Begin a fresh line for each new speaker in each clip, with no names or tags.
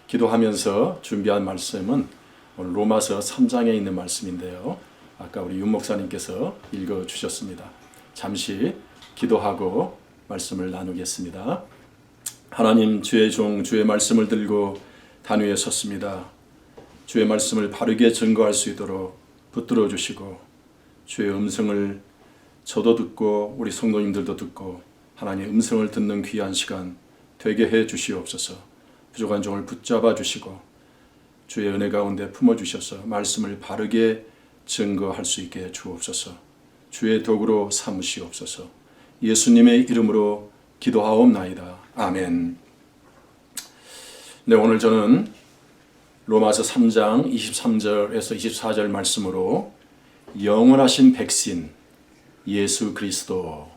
기도하면서 준비한 말씀은 오늘 로마서 3장에 있는 말씀인데요. 아까 우리 윤 목사님께서 읽어주셨습니다. 잠시 기도하고 말씀을 나누겠습니다. 하나님, 주의 종 주의 말씀을 들고 단 위에 섰습니다. 주의 말씀을 바르게 증거할 수 있도록 붙들어 주시고 주의 음성을 저도 듣고 우리 성도님들도 듣고 하나님의 음성을 듣는 귀한 시간 되게 해 주시옵소서. 부족한 종을 붙잡아 주시고 주의 은혜 가운데 품어주셔서 말씀을 바르게 증거할 수 있게 해 주옵소서. 주의 도구로 삼으시옵소서. 예수님의 이름으로 기도하옵나이다. 아멘. 네, 오늘 저는 로마서 3장 23절에서 24절 말씀으로 영원하신 백신 예수 그리스도,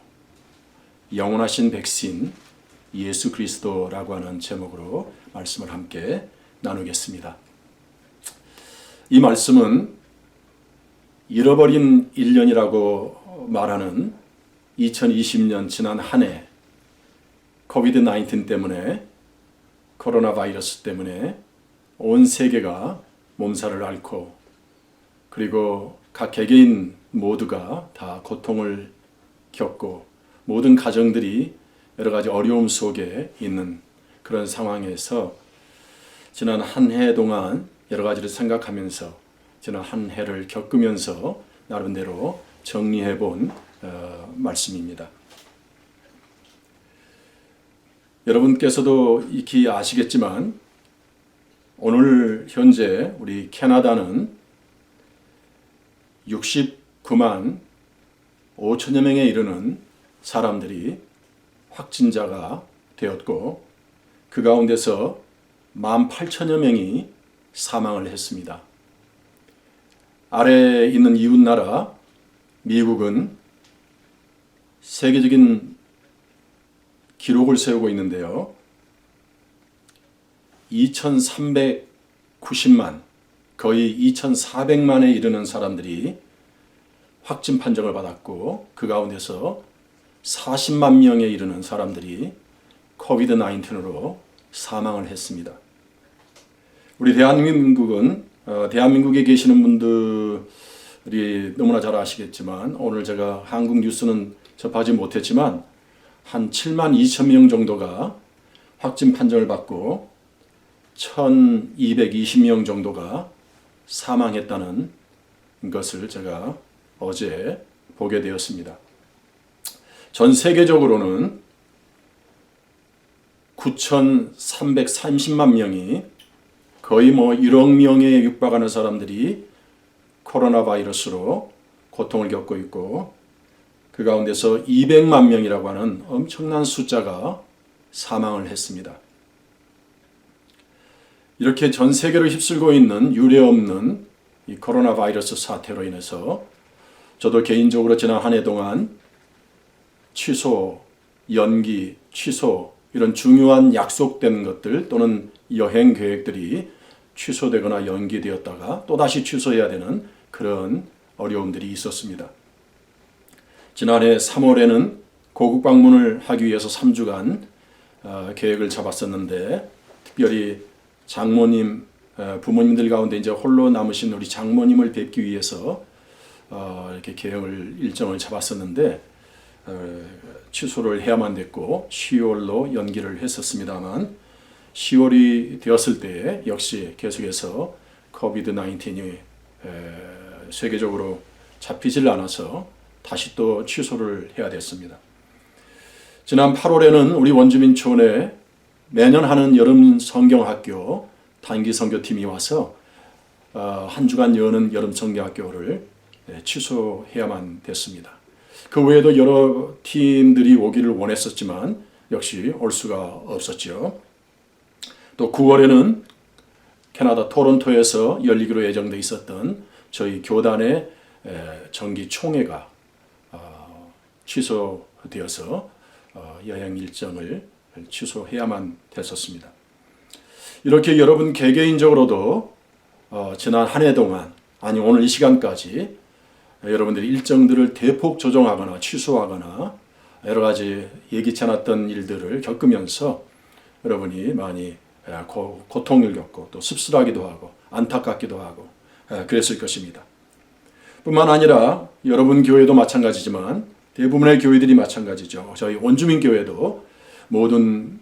영원하신 백신 예수 그리스도라고 하는 제목으로 말씀을 함께 나누겠습니다. 이 말씀은 잃어버린 1년이라고 말하는 2020년 지난 한 해 코비드-19 때문에, 코로나 바이러스 때문에 온 세계가 몸살을 앓고, 그리고 각 개개인 모두가 다 고통을 겪고 모든 가정들이 여러 가지 어려움 속에 있는 그런 상황에서 지난 한 해 동안 여러 가지를 생각하면서 지난 한 해를 겪으면서 나름대로 정리해 본 말씀입니다. 여러분께서도 익히 아시겠지만 오늘 현재 우리 캐나다는 69만 5천여 명에 이르는 사람들이 확진자가 되었고, 그 가운데서 18,000여 명이 사망을 했습니다. 아래에 있는 이웃나라 미국은 세계적인 기록을 세우고 있는데요. 2,390만, 거의 2,400만에 이르는 사람들이 확진 판정을 받았고, 그 가운데서 40만 명에 이르는 사람들이 코비드-19으로 사망을 했습니다. 우리 대한민국은 대한민국에 계시는 분들이 너무나 잘 아시겠지만, 오늘 제가 한국 뉴스는 접하지 못했지만 한 7만 2천 명 정도가 확진 판정을 받고 1,220명 정도가 사망했다는 것을 제가 어제 보게 되었습니다. 전 세계적으로는 9,330만 명이, 거의 1억 명에 육박하는 사람들이 코로나 바이러스로 고통을 겪고 있고, 그 가운데서 200만 명이라고 하는 엄청난 숫자가 사망을 했습니다. 이렇게 전 세계를 휩쓸고 있는 유례없는 이 코로나 바이러스 사태로 인해서 저도 개인적으로 지난 한 해 동안 취소, 연기, 취소, 이런 중요한 약속된 것들 또는 여행 계획들이 취소되거나 연기되었다가 또다시 취소해야 되는 그런 어려움들이 있었습니다. 지난해 3월에는 고국 방문을 하기 위해서 3주간 계획을 잡았었는데, 특별히 장모님, 부모님들 가운데 이제 홀로 남으신 우리 장모님을 뵙기 위해서 이렇게 일정을 잡았었는데 취소를 해야만 됐고 10월로 연기를 했었습니다만, 10월이 되었을 때 역시 계속해서 코비드-19이 세계적으로 잡히질 않아서 다시 또 취소를 해야 됐습니다. 지난 8월에는 우리 원주민촌에 매년 하는 여름 성경학교 단기 선교팀이 와서 한 주간 여는 여름 성경학교를 취소해야만 됐습니다. 그 외에도 여러 팀들이 오기를 원했었지만 역시 올 수가 없었죠. 또 9월에는 캐나다 토론토에서 열리기로 예정돼 있었던 저희 교단의 정기 총회가 취소되어서 여행 일정을 취소해야만 됐었습니다. 이렇게 여러분 개개인적으로도 지난 한 해 동안, 아니 오늘 이 시간까지 여러분들이 일정들을 대폭 조정하거나 취소하거나 여러 가지 예기치 않았던 일들을 겪으면서 여러분이 많이 고통을 겪고 또 씁쓸하기도 하고 안타깝기도 하고 그랬을 것입니다. 뿐만 아니라 여러분 교회도 마찬가지지만 대부분의 교회들이 마찬가지죠. 저희 온주민 교회도 모든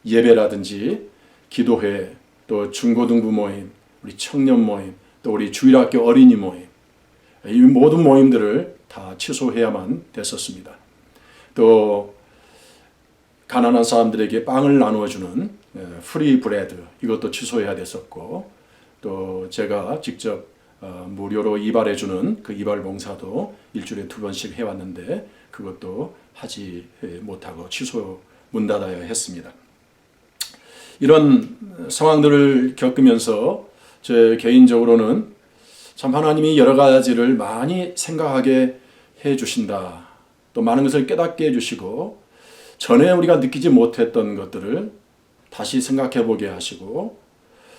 예배라든지 기도회, 또 중고등부 모임, 우리 청년 모임, 또 우리 주일학교 어린이 모임, 이 모든 모임들을 다 취소해야만 됐었습니다. 또 가난한 사람들에게 빵을 나누어주는 프리 브레드, 이것도 취소해야 됐었고, 또 제가 직접 무료로 이발해주는 그 이발 봉사도 일주일에 2번씩 해왔는데 그것도 하지 못하고 취소, 문 닫아야 했습니다. 이런 상황들을 겪으면서 제 개인적으로는 참 하나님이 여러 가지를 많이 생각하게 해주신다. 또 많은 것을 깨닫게 해주시고 전에 우리가 느끼지 못했던 것들을 다시 생각해 보게 하시고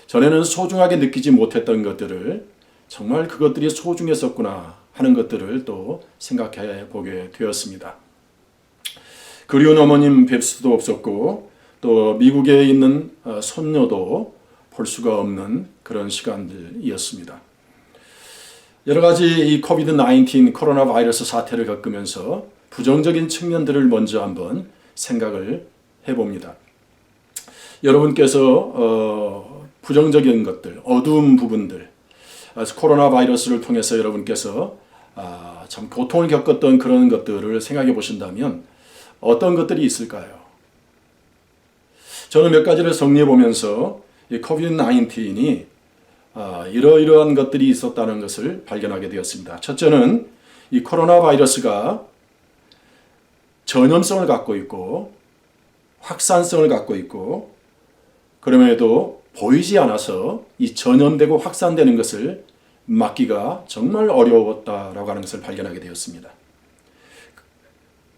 전에는 소중하게 느끼지 못했던 것들을 정말 그것들이 소중했었구나 하는 것들을 또 생각해 보게 되었습니다. 그리운 어머님 뵐 수도 없었고 또 미국에 있는 손녀도 볼 수가 없는 그런 시간들이었습니다. 여러 가지 이 코비드-19 코로나 바이러스 사태를 겪으면서 부정적인 측면들을 먼저 한번 생각을 해봅니다. 여러분께서 부정적인 것들, 어두운 부분들, 코로나 바이러스를 통해서 여러분께서 참 고통을 겪었던 그런 것들을 생각해 보신다면 어떤 것들이 있을까요? 저는 몇 가지를 정리해 보면서 이 코비드-19이 이러이러한 것들이 있었다는 것을 발견하게 되었습니다. 첫째는 이 코로나 바이러스가 전염성을 갖고 있고 확산성을 갖고 있고 그럼에도 보이지 않아서 이 전염되고 확산되는 것을 막기가 정말 어려웠다라고 하는 것을 발견하게 되었습니다.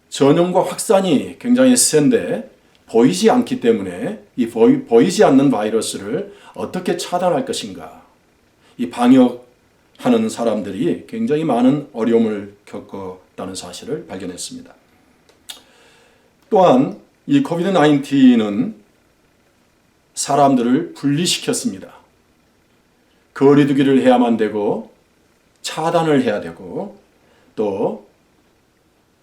전염과 확산이 굉장히 센데 보이지 않기 때문에 이 보이지 않는 바이러스를 어떻게 차단할 것인가, 이 방역하는 사람들이 굉장히 많은 어려움을 겪었다는 사실을 발견했습니다. 또한 이 코비드-19는 사람들을 분리시켰습니다. 거리두기를 해야만 되고 차단을 해야 되고 또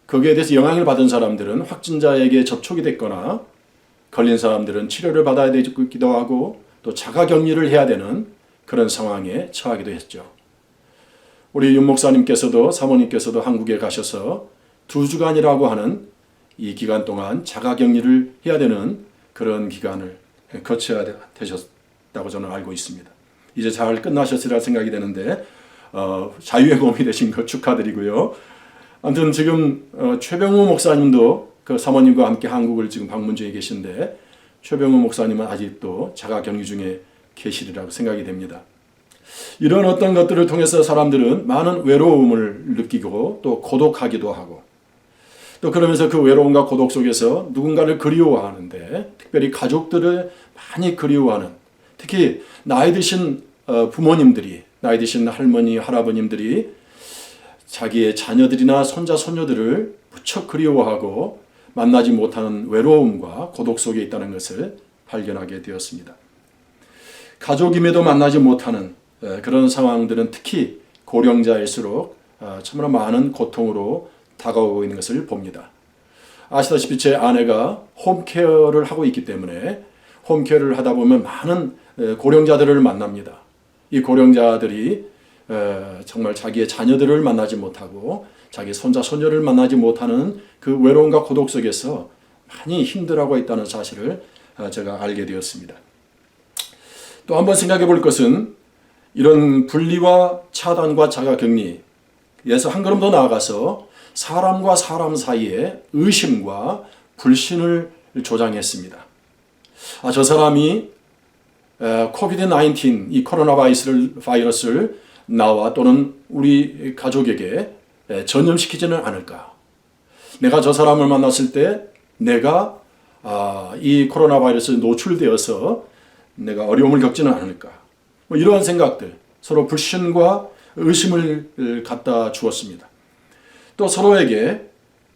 거기에 대해서 영향을 받은 사람들은 확진자에게 접촉이 됐거나 걸린 사람들은 치료를 받아야 되기도 하고 또 자가격리를 해야 되는 그런 상황에 처하기도 했죠. 우리 윤 목사님께서도 사모님께서도 한국에 가셔서 2주간이라고 하는 이 기간 동안 자가격리를 해야 되는 그런 기간을 거쳐야 되셨다고 저는 알고 있습니다. 이제 잘 끝나셨으리라 생각이 되는데 자유의 몸이 되신 것 축하드리고요. 아무튼 지금 최병우 목사님도 그 사모님과 함께 한국을 지금 방문 중에 계신데 최병우 목사님은 아직도 자가격리 중에 계시리라고 생각이 됩니다. 이런 어떤 것들을 통해서 사람들은 많은 외로움을 느끼고 또 고독하기도 하고 또 그러면서 그 외로움과 고독 속에서 누군가를 그리워하는데 특별히 가족들을 많이 그리워하는 특히 나이 드신 부모님들이 나이 드신 할머니 할아버님들이 자기의 자녀들이나 손자 손녀들을 무척 그리워하고 만나지 못하는 외로움과 고독 속에 있다는 것을 발견하게 되었습니다. 가족임에도 만나지 못하는 그런 상황들은 특히 고령자일수록 참으로 많은 고통으로 다가오고 있는 것을 봅니다. 아시다시피 제 아내가 홈케어를 하고 있기 때문에 홈케어를 하다 보면 많은 고령자들을 만납니다. 이 고령자들이 정말 자기의 자녀들을 만나지 못하고 자기 손자 손녀를 만나지 못하는 그 외로움과 고독 속에서 많이 힘들어하고 있다는 사실을 제가 알게 되었습니다. 또 한번 생각해 볼 것은 이런 분리와 차단과 자가격리에서 한 걸음 더 나아가서 사람과 사람 사이에 의심과 불신을 조장했습니다. 저 사람이 코비드-19 이 코로나 바이러스를 나와 또는 우리 가족에게 전염시키지는 않을까? 내가 저 사람을 만났을 때 내가 이 코로나 바이러스에 노출되어서 내가 어려움을 겪지는 않을까? 이러한 생각들, 서로 불신과 의심을 갖다 주었습니다. 또 서로에게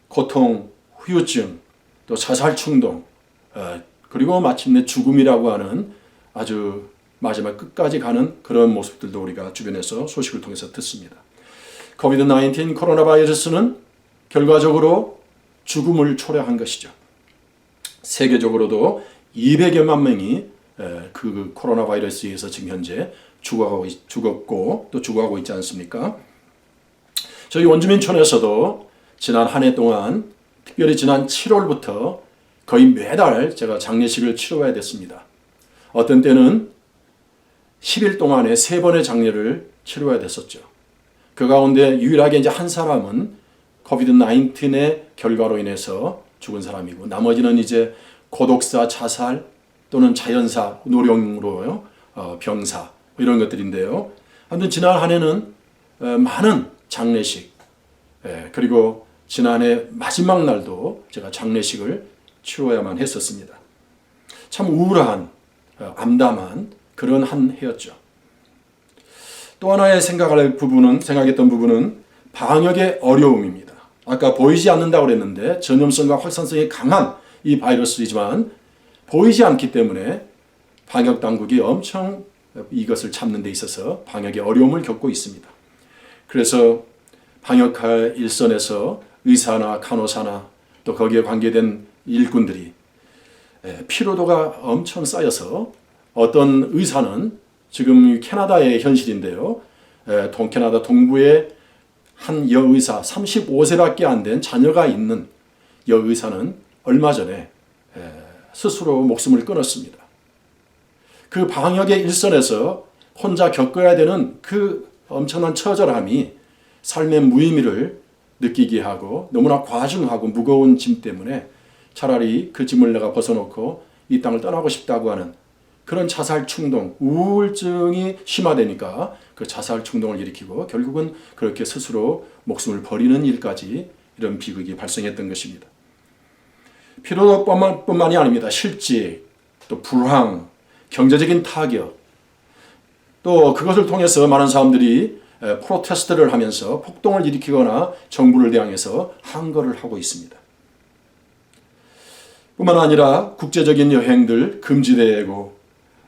고통, 후유증, 또 자살 충동, 그리고 마침내 죽음이라고 하는 아주 마지막 끝까지 가는 그런 모습들도 우리가 주변에서 소식을 통해서 듣습니다. 코비드-19 코로나 바이러스는 결과적으로 죽음을 초래한 것이죠. 세계적으로도 200여만 명이 그 코로나 바이러스에 의해서 지금 현재 죽었고 또 죽어가고 있지 않습니까? 저희 원주민촌에서도 지난 한 해 동안 특별히 지난 7월부터 거의 매달 제가 장례식을 치러야 됐습니다. 어떤 때는 10일 동안에 3번의 장례를 치러야 됐었죠. 그 가운데 유일하게 이제 한 사람은 코비드-19의 결과로 인해서 죽은 사람이고 나머지는 이제 고독사, 자살 또는 자연사, 노령으로 병사 이런 것들인데요. 아무튼 지난 한 해는 많은 장례식 그리고 지난해 마지막 날도 제가 장례식을 치러야만 했었습니다. 참 우울한 암담한 그런 한 해였죠. 또 하나의 생각했던 부분은 방역의 어려움입니다. 아까 보이지 않는다고 그랬는데 전염성과 확산성이 강한 이 바이러스이지만 보이지 않기 때문에 방역 당국이 엄청 이것을 참는 데 있어서 방역의 어려움을 겪고 있습니다. 그래서 방역할 일선에서 의사나 간호사나 또 거기에 관계된 일꾼들이 피로도가 엄청 쌓여서 어떤 의사는 지금 캐나다의 현실인데요. 캐나다 동부에 한 여의사 35세밖에 안 된 자녀가 있는 여의사는 얼마 전에 스스로 목숨을 끊었습니다. 그 방역의 일선에서 혼자 겪어야 되는 그 엄청난 처절함이 삶의 무의미를 느끼게 하고 너무나 과중하고 무거운 짐 때문에 차라리 그 짐을 내가 벗어놓고 이 땅을 떠나고 싶다고 하는 그런 자살 충동, 우울증이 심화되니까 그 자살 충동을 일으키고 결국은 그렇게 스스로 목숨을 버리는 일까지 이런 비극이 발생했던 것입니다. 피로도뿐만이 아닙니다. 실직, 또 불황, 경제적인 타격, 또 그것을 통해서 많은 사람들이 프로테스트를 하면서 폭동을 일으키거나 정부를 대항해서 항거를 하고 있습니다. 뿐만 아니라 국제적인 여행들 금지되고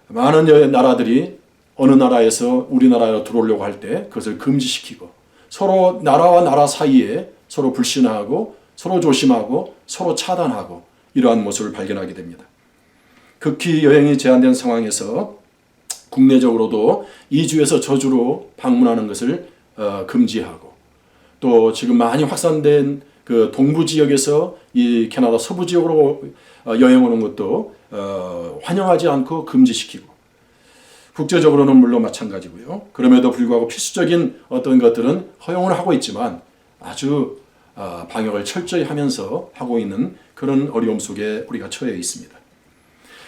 많은 나라들이 어느 나라에서 우리나라로 들어오려고 할 때 그것을 금지시키고 서로 나라와 나라 사이에 서로 불신하고 서로 조심하고 서로 차단하고 이러한 모습을 발견하게 됩니다. 극히 여행이 제한된 상황에서 국내적으로도 2주에서 저주로 방문하는 것을 금지하고 또 지금 많이 확산된 그 동부 지역에서 이 캐나다 서부 지역으로 여행 오는 것도 환영하지 않고 금지시키고 국제적으로는 물론 마찬가지고요. 그럼에도 불구하고 필수적인 어떤 것들은 허용을 하고 있지만 아주 방역을 철저히 하면서 하고 있는 그런 어려움 속에 우리가 처해 있습니다.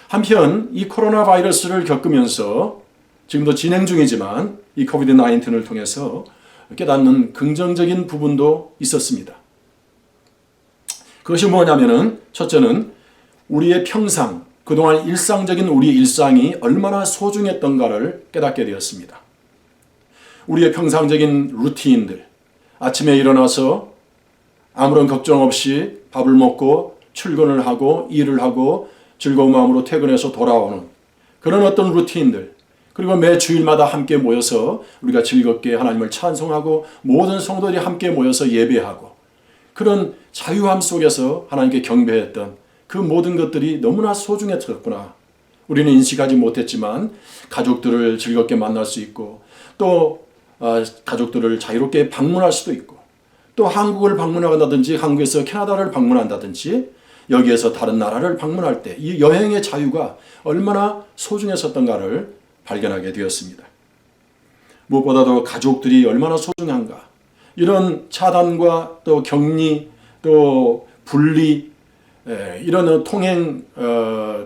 한편 이 코로나 바이러스를 겪으면서 지금도 진행 중이지만 이 코비드-19을 통해서 깨닫는 긍정적인 부분도 있었습니다. 그것이 뭐냐면은 첫째는 우리의 평상, 그동안 일상적인 우리의 일상이 얼마나 소중했던가를 깨닫게 되었습니다. 우리의 평상적인 루틴들, 아침에 일어나서 아무런 걱정 없이 밥을 먹고 출근을 하고 일을 하고 즐거운 마음으로 퇴근해서 돌아오는 그런 어떤 루틴들, 그리고 매 주일마다 함께 모여서 우리가 즐겁게 하나님을 찬송하고 모든 성도들이 함께 모여서 예배하고 그런 자유함 속에서 하나님께 경배했던 그 모든 것들이 너무나 소중했었구나. 우리는 인식하지 못했지만 가족들을 즐겁게 만날 수 있고 또 가족들을 자유롭게 방문할 수도 있고 또 한국을 방문한다든지 한국에서 캐나다를 방문한다든지 여기에서 다른 나라를 방문할 때 이 여행의 자유가 얼마나 소중했었던가를 발견하게 되었습니다. 무엇보다도 가족들이 얼마나 소중한가. 이런 차단과 또 격리 또 분리 이런 통행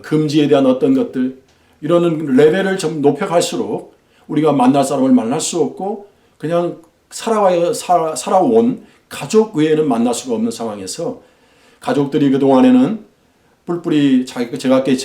금지에 대한 어떤 것들 이런 레벨을 좀 높여갈수록 우리가 만날 사람을 만날 수 없고 그냥 살아온 가족 외에는 만날 수가 없는 상황에서 가족들이 그동안에는 뿔뿔이 제각기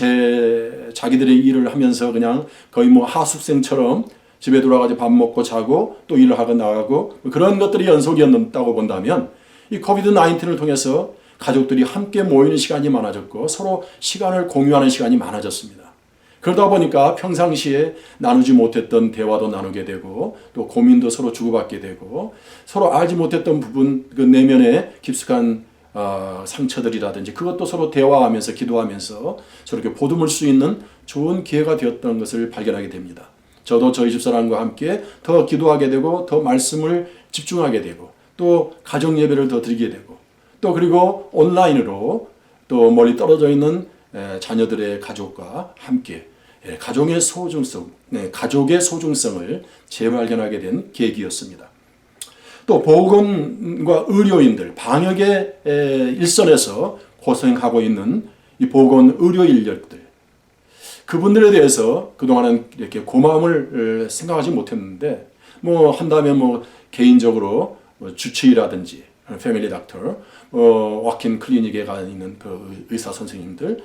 자기들의 일을 하면서 그냥 거의 뭐 하숙생처럼 집에 돌아가서 밥 먹고 자고 또 일을 하고 나가고 그런 것들이 연속이었다고 본다면 이 코비드-19을 통해서 가족들이 함께 모이는 시간이 많아졌고 서로 시간을 공유하는 시간이 많아졌습니다. 그러다 보니까 평상시에 나누지 못했던 대화도 나누게 되고 또 고민도 서로 주고받게 되고 서로 알지 못했던 부분, 그 내면의 깊숙한 상처들이라든지 그것도 서로 대화하면서 기도하면서 서로 이렇게 보듬을 수 있는 좋은 기회가 되었던 것을 발견하게 됩니다. 저도 저희 집사람과 함께 더 기도하게 되고 더 말씀을 집중하게 되고 또 가정 예배를 더 드리게 되고 또 그리고 온라인으로 또 멀리 떨어져 있는 자녀들의 가족과 함께 가족의 소중성을 재발견하게 된 계기였습니다. 또 보건과 의료인들, 방역의 일선에서 고생하고 있는 이 보건 의료 인력들, 그분들에 대해서 그동안은 이렇게 고마움을 생각하지 못했는데 한다면 개인적으로 주치의라든지 패밀리 닥터, 워킹 클리닉에 가 있는 그 의사 선생님들,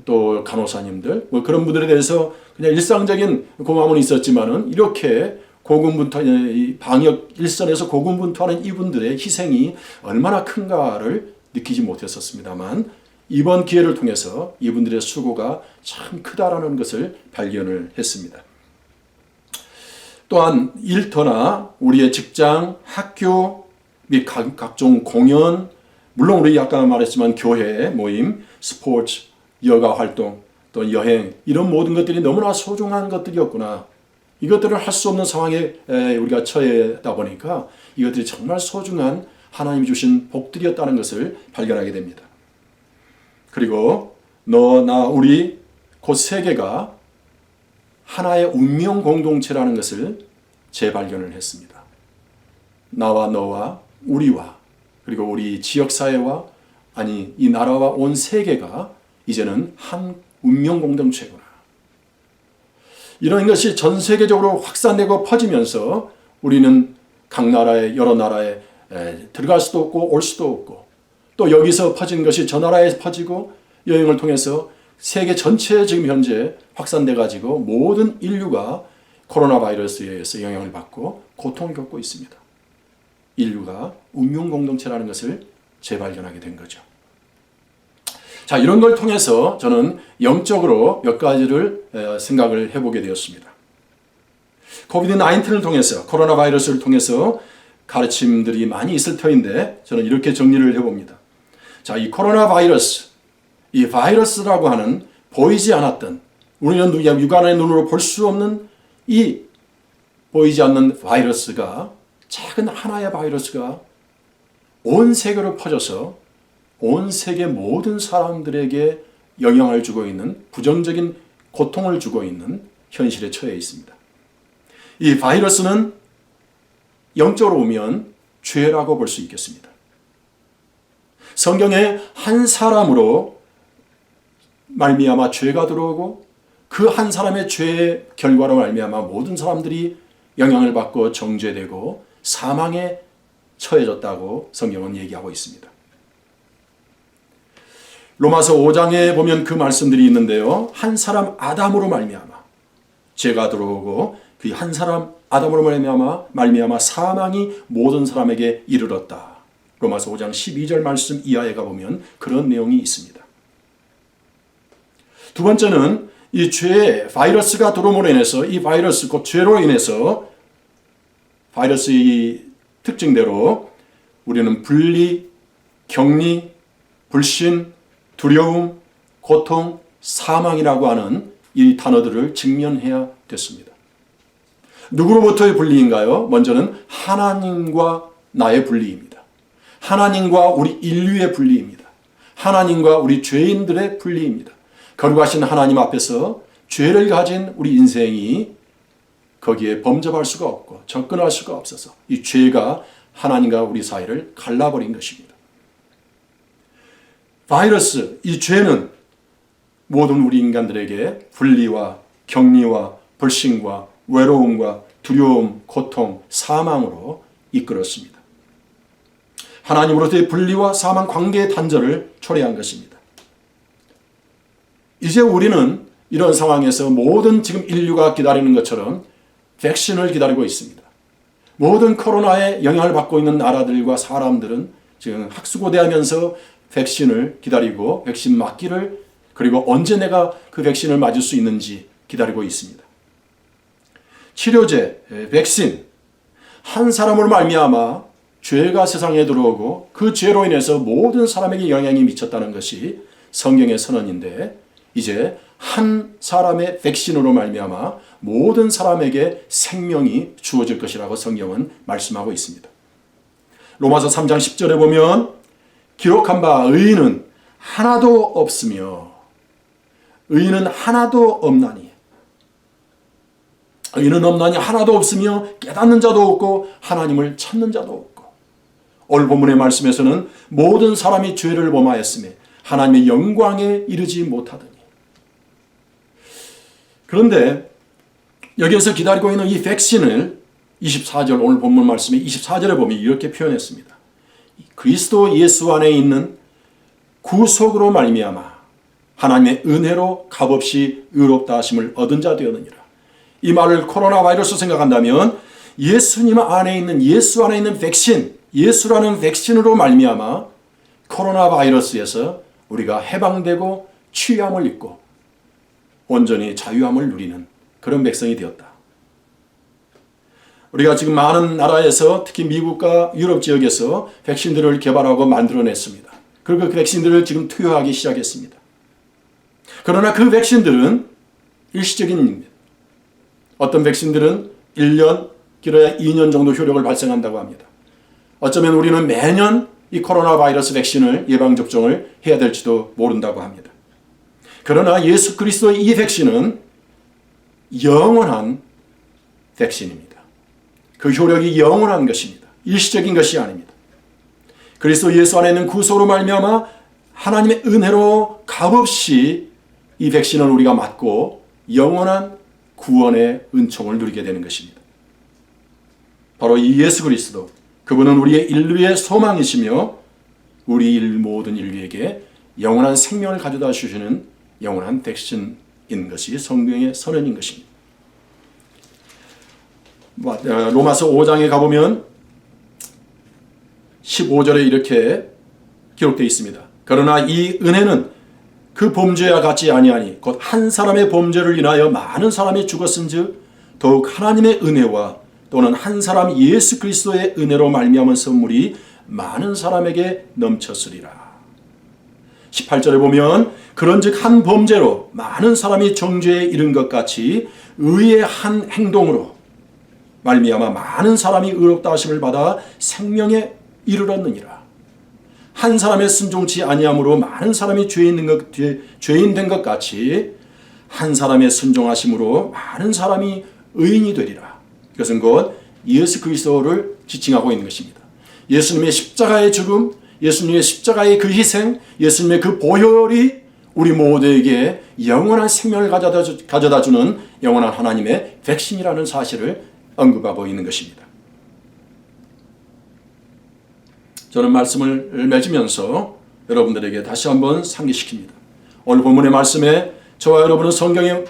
또 간호사님들, 그런 분들에 대해서 그냥 일상적인 고마움은 있었지만은 이렇게 고군분투, 방역 일선에서 고군분투하는 이분들의 희생이 얼마나 큰가를 느끼지 못했었습니다만 이번 기회를 통해서 이분들의 수고가 참 크다라는 것을 발견을 했습니다. 또한 일터나 우리의 직장, 학교 및 각종 공연, 물론 우리 아까 말했지만 교회 모임, 스포츠, 여가 활동, 또 여행, 이런 모든 것들이 너무나 소중한 것들이었구나. 이것들을 할 수 없는 상황에 우리가 처해다 보니까 이것들이 정말 소중한 하나님이 주신 복들이었다는 것을 발견하게 됩니다. 그리고 너, 나, 우리 곧 세계가 하나의 운명 공동체라는 것을 재발견을 했습니다. 나와 너와 우리와 그리고 우리 지역사회와 이 나라와 온 세계가 이제는 한 운명 공동체구나. 이런 것이 전 세계적으로 확산되고 퍼지면서 우리는 각 나라의 여러 나라에 들어갈 수도 없고 올 수도 없고 또 여기서 퍼진 것이 저 나라에 퍼지고 여행을 통해서 세계 전체에 지금 현재 확산돼 가지고 모든 인류가 코로나 바이러스에 의해서 영향을 받고 고통을 겪고 있습니다. 인류가 운명 공동체라는 것을 재발견하게 된 거죠. 자, 이런 걸 통해서 저는 영적으로 몇 가지를 생각을 해보게 되었습니다. 코비드-19을 통해서, 코로나 바이러스를 통해서 가르침들이 많이 있을 터인데 저는 이렇게 정리를 해봅니다. 자, 이 코로나 바이러스, 이 바이러스라고 하는 보이지 않았던, 우리는 육안의 눈으로 볼 수 없는 이 보이지 않는 바이러스가, 작은 하나의 바이러스가 온 세계로 퍼져서 온 세계 모든 사람들에게 영향을 주고 있는, 부정적인 고통을 주고 있는 현실에 처해 있습니다. 이 바이러스는 영적으로 보면 죄라고 볼 수 있겠습니다. 성경에 한 사람으로 말미암아 죄가 들어오고 그 한 사람의 죄의 결과로 말미암아 모든 사람들이 영향을 받고 정죄되고 사망에 처해졌다고 성경은 얘기하고 있습니다. 로마서 5장에 보면 그 말씀들이 있는데요. 한 사람 아담으로 말미암아 죄가 들어오고 그 한 사람 아담으로 말미암아 사망이 모든 사람에게 이르렀다. 로마서 5장 12절 말씀 이하에 가보면 그런 내용이 있습니다. 두 번째는 이 죄의 바이러스가 들어옴으로 인해서 이 바이러스, 곧 죄로 인해서 바이러스의 특징대로 우리는 분리, 격리, 불신, 두려움, 고통, 사망이라고 하는 이 단어들을 직면해야 됐습니다. 누구로부터의 분리인가요? 먼저는 하나님과 나의 분리입니다. 하나님과 우리 인류의 분리입니다. 하나님과 우리 죄인들의 분리입니다. 거룩하신 하나님 앞에서 죄를 가진 우리 인생이 거기에 범접할 수가 없고 접근할 수가 없어서 이 죄가 하나님과 우리 사이를 갈라버린 것입니다. 바이러스, 이 죄는 모든 우리 인간들에게 분리와 격리와 불신과 외로움과 두려움, 고통, 사망으로 이끌었습니다. 하나님으로부터의 분리와 사망 관계의 단절을 초래한 것입니다. 이제 우리는 이런 상황에서 모든 지금 인류가 기다리는 것처럼 백신을 기다리고 있습니다. 모든 코로나에 영향을 받고 있는 나라들과 사람들은 지금 학수고대하면서 백신을 기다리고 백신 맞기를, 그리고 언제 내가 그 백신을 맞을 수 있는지 기다리고 있습니다. 치료제, 백신, 한 사람으로 말미암아 죄가 세상에 들어오고 그 죄로 인해서 모든 사람에게 영향이 미쳤다는 것이 성경의 선언인데, 이제 한 사람의 백신으로 말미암아 모든 사람에게 생명이 주어질 것이라고 성경은 말씀하고 있습니다. 로마서 3장 10절에 보면 기록한 바 의인은 하나도 없으며, 의인은 하나도 없나니, 의인은 없나니 하나도 없으며 깨닫는 자도 없고 하나님을 찾는 자도 없고. 오늘 본문의 말씀에서는 모든 사람이 죄를 범하였으며 하나님의 영광에 이르지 못하더니. 그런데 여기에서 기다리고 있는 이 백신을 24절, 오늘 본문 말씀의 24절에 보면 이렇게 표현했습니다. 그리스도 예수 안에 있는 구속으로 말미암아 하나님의 은혜로 값없이 의롭다 하심을 얻은 자 되었느니라. 이 말을 코로나 바이러스 생각한다면 예수님 안에 있는, 예수 안에 있는 백신, 예수라는 백신으로 말미암아 코로나 바이러스에서 우리가 해방되고 취함을 입고 온전히 자유함을 누리는 그런 백성이 되었다. 우리가 지금 많은 나라에서, 특히 미국과 유럽 지역에서 백신들을 개발하고 만들어냈습니다. 그리고 그 백신들을 지금 투여하기 시작했습니다. 그러나 그 백신들은 일시적인 일입니다. 어떤 백신들은 1년, 길어야 2년 정도 효력을 발생한다고 합니다. 어쩌면 우리는 매년 이 코로나 바이러스 백신을 예방접종을 해야 될지도 모른다고 합니다. 그러나 예수 그리스도의 이 백신은 영원한 백신입니다. 그 효력이 영원한 것입니다. 일시적인 것이 아닙니다. 그리스도 예수 안에 있는 구속으로 말미암아 하나님의 은혜로 값없이 이 백신을 우리가 맞고 영원한 구원의 은총을 누리게 되는 것입니다. 바로 이 예수 그리스도, 그분은 우리의 인류의 소망이시며 우리 모든 인류에게 영원한 생명을 가져다 주시는 영원한 백신인 것이 성경의 선언인 것입니다. 로마서 5장에 가보면 15절에 이렇게 기록되어 있습니다. 그러나 이 은혜는 그 범죄와 같지 아니하니 곧 한 사람의 범죄를 인하여 많은 사람이 죽었은즉 더욱 하나님의 은혜와 또는 한 사람 예수 그리스도의 은혜로 말미암은 선물이 많은 사람에게 넘쳤으리라. 18절에 보면 그런즉 한 범죄로 많은 사람이 정죄에 이른 것 같이 의의 한 행동으로 말미암아 많은 사람이 의롭다 하심을 받아 생명에 이르렀느니라. 한 사람의 순종치 아니함으로 많은 사람이 죄인 된 것 같이 한 사람의 순종하심으로 많은 사람이 의인이 되리라. 이것은 곧 예수 그리스도를 지칭하고 있는 것입니다. 예수님의 십자가의 죽음, 예수님의 십자가의 그 희생, 예수님의 그 보혈이 우리 모두에게 영원한 생명을 가져다 주는 영원한 하나님의 백신이라는 사실을 언급하고 있는 것입니다. 저는 말씀을 맺으면서 여러분들에게 다시 한번 상기시킵니다. 오늘 본문의 말씀에 저와 여러분은 성경의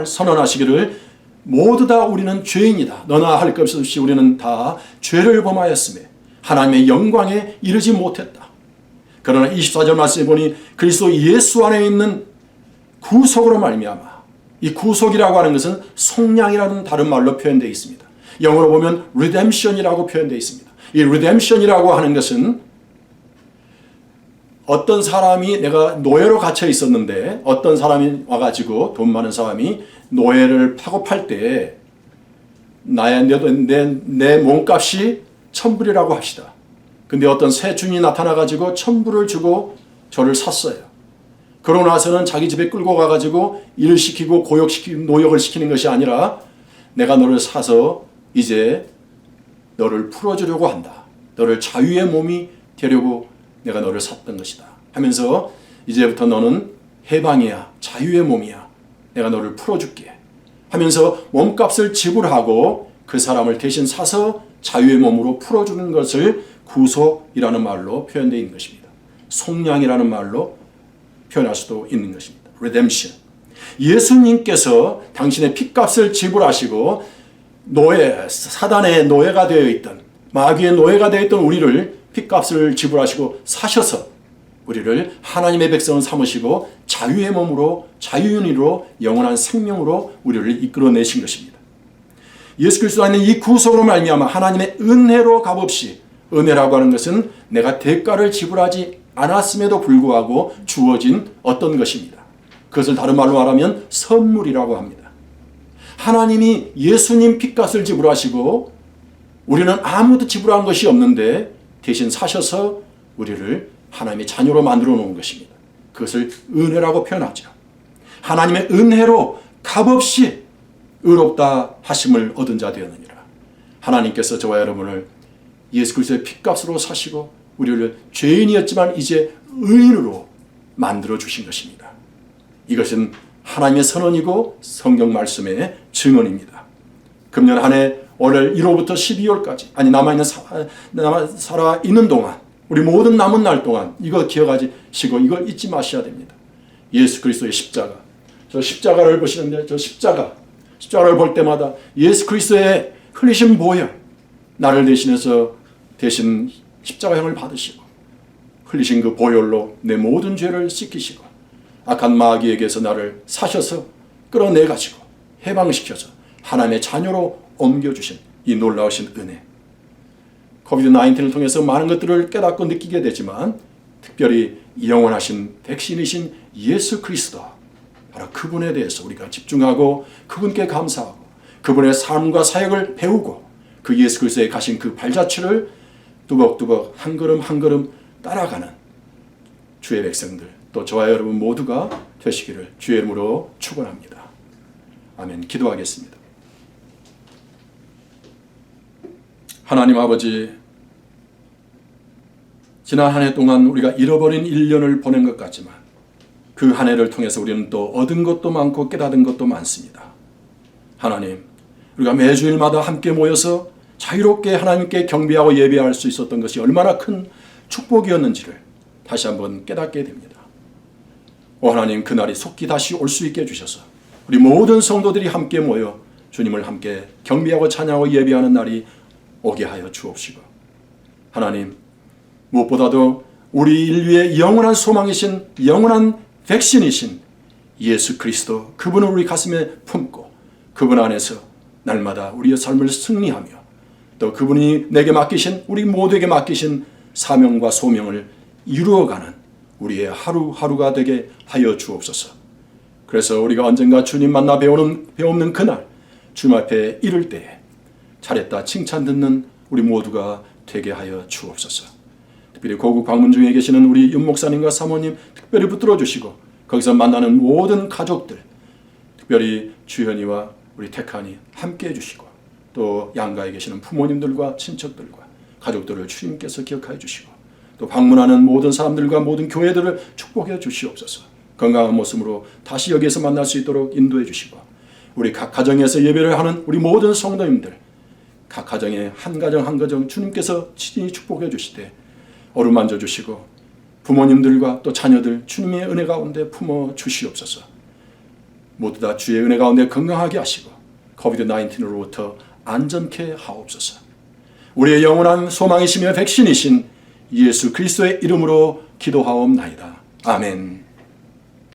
선언하시기를 모두 다 우리는 죄인이다. 너나 할 것 없이 우리는 다 죄를 범하였으며 하나님의 영광에 이르지 못했다. 그러나 24절 말씀에 보니 그리스도 예수 안에 있는 구속으로 말미암아, 이 구속이라고 하는 것은 속량이라는 다른 말로 표현되어 있습니다. 영어로 보면 redemption이라고 표현되어 있습니다. 이 redemption이라고 하는 것은 어떤 사람이, 내가 노예로 갇혀 있었는데 어떤 사람이 와가지고, 돈 많은 사람이 노예를 파고 팔 때 내 몸값이 1,000불이라고 합시다. 근데 어떤 새 주인이 나타나가지고 1,000불을 주고 저를 샀어요. 그러고 나서는 자기 집에 끌고 가가지고 일을 시키고 노역을 시키는 것이 아니라 내가 너를 사서 이제 너를 풀어주려고 한다. 너를 자유의 몸이 되려고 내가 너를 샀던 것이다. 하면서 이제부터 너는 해방이야. 자유의 몸이야. 내가 너를 풀어줄게. 하면서 몸값을 지불하고 그 사람을 대신 사서 자유의 몸으로 풀어주는 것을 구속이라는 말로 표현되어 있는 것입니다. 속량이라는 말로 표현할 수도 있는 것입니다. redemption. 예수님께서 당신의 핏값을 지불하시고 사단의 노예가 되어 있던, 마귀의 노예가 되어 있던 우리를 핏값을 지불하시고 사셔서 우리를 하나님의 백성을 삼으시고 자유의 몸으로 자유인으로 영원한 생명으로 우리를 이끌어내신 것입니다. 예수 그리스도 안에 이 구속으로 말미암아 하나님의 은혜로 값없이, 은혜라고 하는 것은 내가 대가를 지불하지 않았음에도 불구하고 주어진 어떤 것입니다. 그것을 다른 말로 말하면 선물이라고 합니다. 하나님이 예수님 핏값을 지불하시고 우리는 아무도 지불한 것이 없는데 대신 사셔서 우리를 하나님의 자녀로 만들어 놓은 것입니다. 그것을 은혜라고 표현하죠. 하나님의 은혜로 값없이 의롭다 하심을 얻은 자 되었느니라. 하나님께서 저와 여러분을 예수 그리스도의 핏값으로 사시고 우리를 죄인이었지만 이제 의인으로 만들어 주신 것입니다. 이것은 하나님의 선언이고 성경 말씀의 증언입니다. 금년 한 해 올 1월부터 12월까지 아니 살아 있는 동안 우리 모든 남은 날 동안 이거 기억하시고 이걸 잊지 마셔야 됩니다. 예수 그리스도의 십자가. 저 십자가를 보시는데 저 십자가를 볼 때마다 예수 그리스도의 흘리신 보혈, 나를 대신해서 대신 십자가형을 받으시고 흘리신 그 보혈로 내 모든 죄를 씻기시고 악한 마귀에게서 나를 사셔서 끌어내 가지고 해방시켜서 하나님의 자녀로 옮겨주신 이 놀라우신 은혜. 코비드-19을 통해서 많은 것들을 깨닫고 느끼게 되지만 특별히 영원하신 백신이신 예수 그리스도, 바로 그분에 대해서 우리가 집중하고 그분께 감사하고 그분의 삶과 사역을 배우고 그 예수 그리스도에 가신 그 발자취를 뚜벅뚜벅 한 걸음 한 걸음 따라가는 주의 백성들, 또 저와 여러분 모두가 되시기를 주의 이름으로 축원합니다. 아멘. 기도하겠습니다. 하나님 아버지, 지난 한 해 동안 우리가 잃어버린 1년을 보낸 것 같지만 그 한 해를 통해서 우리는 또 얻은 것도 많고 깨닫은 것도 많습니다. 하나님, 우리가 매주일마다 함께 모여서 자유롭게 하나님께 경배하고 예배할 수 있었던 것이 얼마나 큰 축복이었는지를 다시 한번 깨닫게 됩니다. 오 하나님, 그날이 속히 다시 올 수 있게 해주셔서 우리 모든 성도들이 함께 모여 주님을 함께 경배하고 찬양하고 예배하는 날이 오게 하여 주옵시고, 하나님, 무엇보다도 우리 인류의 영원한 소망이신 영원한 백신이신 예수 그리스도, 그분을 우리 가슴에 품고 그분 안에서 날마다 우리의 삶을 승리하며 또 그분이 내게 맡기신, 우리 모두에게 맡기신 사명과 소명을 이루어가는 우리의 하루하루가 되게 하여 주옵소서. 그래서 우리가 언젠가 주님 만나 배우는 그날 주님 앞에 이를 때에 잘했다 칭찬 듣는 우리 모두가 되게 하여 주옵소서. 특별히 고국 방문 중에 계시는 우리 윤 목사님과 사모님 특별히 붙들어 주시고 거기서 만나는 모든 가족들, 특별히 주현이와 우리 택한이 함께 해주시고 또 양가에 계시는 부모님들과 친척들과 가족들을 주님께서 기억하여 주시고 또 방문하는 모든 사람들과 모든 교회들을 축복해 주시옵소서. 건강한 모습으로 다시 여기에서 만날 수 있도록 인도해 주시고 우리 각 가정에서 예배를 하는 우리 모든 성도님들, 각 가정에 한 가정 한 가정 주님께서 친히 축복해 주시되 어루만져 주시고 부모님들과 또 자녀들 주님의 은혜 가운데 품어 주시옵소서. 모두 다 주의 은혜 가운데 건강하게 하시고 코비드-19으로부터 안전케 하옵소서. 우리의 영원한 소망이시며 백신이신 예수 그리스도의 이름으로 기도하옵나이다. 아멘.